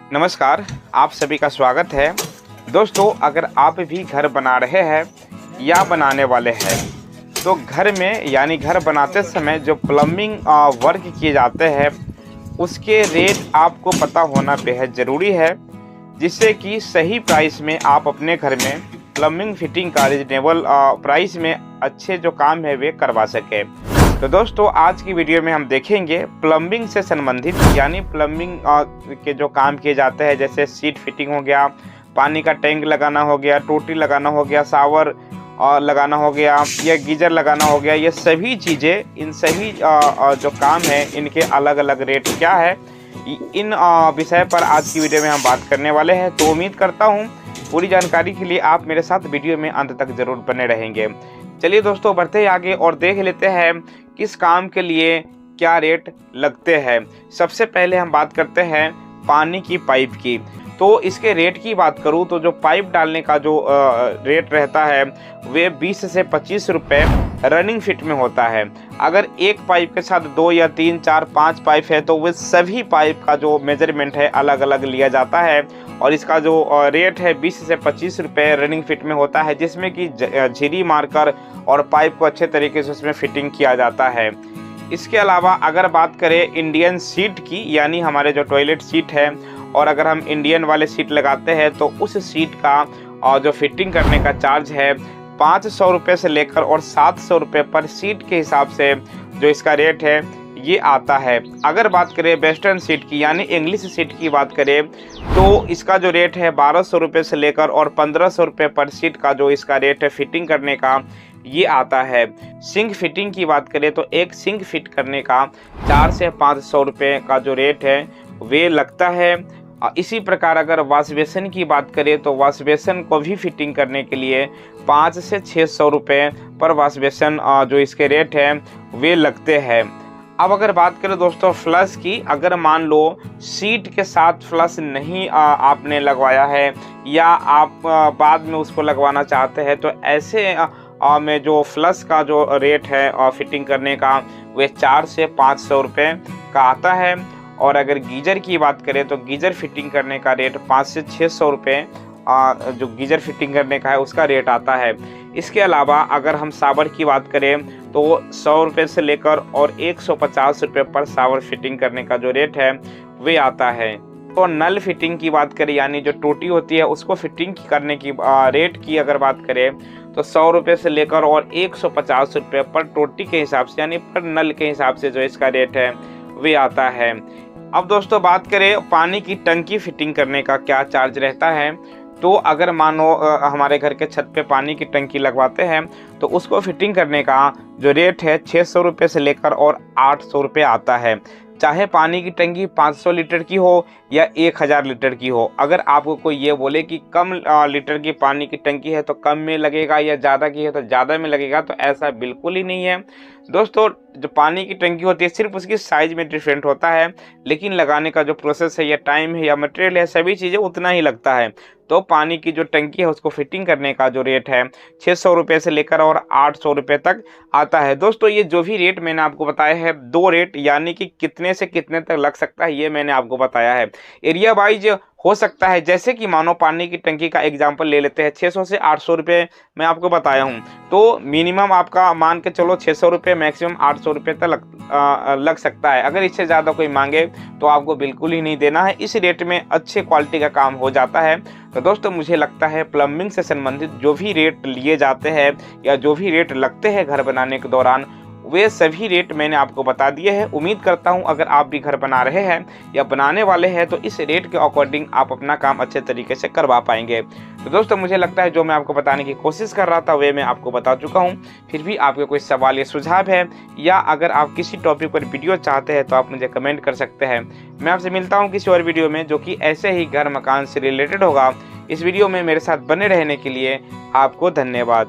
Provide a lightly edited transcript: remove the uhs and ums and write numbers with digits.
नमस्कार, आप सभी का स्वागत है। दोस्तों, अगर आप भी घर बना रहे हैं या बनाने वाले हैं तो घर में यानी घर बनाते समय जो प्लम्बिंग वर्क किए जाते हैं उसके रेट आपको पता होना बेहद ज़रूरी है, जिससे कि सही प्राइस में आप अपने घर में प्लम्बिंग फिटिंग का रीजनेबल प्राइस में अच्छे जो काम है वे करवा सकें। तो दोस्तों, आज की वीडियो में हम देखेंगे प्लम्बिंग से संबंधित यानी प्लम्बिंग के जो काम किए जाते हैं, जैसे सीट फिटिंग हो गया, पानी का टैंक लगाना हो गया, टोटी लगाना हो गया, शावर लगाना हो गया या गीजर लगाना हो गया। ये सभी चीज़ें, इन सभी जो काम है इनके अलग अलग रेट क्या है, इन विषय पर आज की वीडियो में हम बात करने वाले हैं। तो उम्मीद करता हूँ पूरी जानकारी के लिए आप मेरे साथ वीडियो में अंत तक ज़रूर बने रहेंगे। चलिए दोस्तों, बढ़ते हैं आगे और देख लेते हैं किस काम के लिए क्या रेट लगते हैं। सबसे पहले हम बात करते हैं पानी की पाइप की। तो इसके रेट की बात करूं तो जो पाइप डालने का जो रेट रहता है वे 20 से 25 रुपये रनिंग फिट में होता है। अगर एक पाइप के साथ 2 या 3, 4, 5 पाइप है तो वे सभी पाइप का जो मेजरमेंट है अलग अलग लिया जाता है और इसका जो रेट है 20 से 25 रुपये रनिंग फिट में होता है, जिसमें कि झिरी मारकर और पाइप को अच्छे तरीके से उसमें फिटिंग किया जाता है। इसके अलावा अगर बात करें इंडियन सीट की, यानी हमारे जो टॉयलेट सीट है, और अगर हम इंडियन वाले सीट लगाते हैं तो उस सीट का जो फिटिंग करने का चार्ज है 500 रुपये से लेकर और 700 रुपये पर सीट के हिसाब से जो इसका रेट है ये आता है। अगर बात करें वेस्टर्न सीट की यानी इंग्लिश सीट की बात करें तो इसका जो रेट है 1200 रुपये से लेकर और 1500 रुपये पर सीट का जो इसका रेट है फिटिंग करने का ये आता है। सिंक फिटिंग की बात करें तो एक सिंक फिट करने का 400 से 500 रुपये का जो रेट है वे लगता है। इसी प्रकार अगर वॉश बेसिन की बात करें तो वॉश बेसिन को भी फिटिंग करने के लिए 500 से 600 रुपये पर वॉश बेसिन जो इसके रेट है वे लगते हैं। अब अगर बात करें दोस्तों फ्लश की, अगर मान लो सीट के साथ फ्लश नहीं आपने लगवाया है या आप बाद में उसको लगवाना चाहते हैं तो ऐसे में जो फ्लश का जो रेट है फिटिंग करने का वे 400 से 500 रुपये का आता है। और अगर गीजर की बात करें तो गीजर फिटिंग करने का रेट 500 से 600 रुपये जो गीजर फिटिंग करने का है उसका रेट आता है। इसके अलावा अगर हम शावर की बात करें तो 100 रुपये से लेकर और 150 रुपये पर शावर फिटिंग करने का जो रेट है वे आता है। तो नल फिटिंग की बात करें यानी जो टोटी होती है उसको फिटिंग करने की रेट की अगर बात करें तो 100 रुपये से लेकर और 150 रुपये पर टोटी के हिसाब से यानी पर नल के हिसाब से जो इसका रेट है वे आता है। अब दोस्तों बात करें पानी की टंकी फिटिंग करने का क्या चार्ज रहता है। तो अगर मानो हमारे घर के छत पे पानी की टंकी लगवाते हैं तो उसको फिटिंग करने का जो रेट है 600 रुपये से लेकर और 800 रुपये आता है। चाहे पानी की टंकी 500 लीटर की हो या 1000 लीटर की हो। अगर आपको कोई ये बोले कि कम लीटर की पानी की टंकी है तो कम में लगेगा या ज़्यादा की है तो ज़्यादा में लगेगा, तो ऐसा बिल्कुल ही नहीं है। दोस्तों, जो पानी की टंकी होती है सिर्फ उसकी साइज़ में डिफरेंट होता है, लेकिन लगाने का जो प्रोसेस है या टाइम है या मटेरियल है सभी चीज़ें उतना ही लगता है। तो पानी की जो टंकी है उसको फिटिंग करने का जो रेट है 600 रुपये से लेकर और 800 रुपये तक आता है। दोस्तों, ये जो भी रेट मैंने आपको बताया है, 2 रेट यानी कि कितने से कितने तक लग सकता है ये मैंने आपको बताया है। एरिया वाइज हो सकता है, जैसे कि मानो पानी की टंकी का एग्जांपल ले लेते हैं, 600 से 800 रुपये मैं आपको बताया हूँ, तो मिनिमम आपका मान के चलो 600 रुपये, मैक्सिमम 800 रुपये तक लग सकता है। अगर इससे ज़्यादा कोई मांगे तो आपको बिल्कुल ही नहीं देना है। इस रेट में अच्छे क्वालिटी का काम हो जाता है। तो दोस्तों, मुझे लगता है प्लम्बिंग से संबंधित जो भी रेट लिए जाते हैं या जो भी रेट लगते हैं घर बनाने के दौरान वे सभी रेट मैंने आपको बता दिए हैं। उम्मीद करता हूं अगर आप भी घर बना रहे हैं या बनाने वाले हैं तो इस रेट के अकॉर्डिंग आप अपना काम अच्छे तरीके से करवा पाएंगे। तो दोस्तों, मुझे लगता है जो मैं आपको बताने की कोशिश कर रहा था वे मैं आपको बता चुका हूं। फिर भी आपके कोई सवाल या सुझाव है या अगर आप किसी टॉपिक पर वीडियो चाहते हैं तो आप मुझे कमेंट कर सकते हैं। मैं आपसे मिलता हूँ किसी और वीडियो में जो कि ऐसे ही घर मकान से रिलेटेड होगा। इस वीडियो में मेरे साथ बने रहने के लिए आपको धन्यवाद।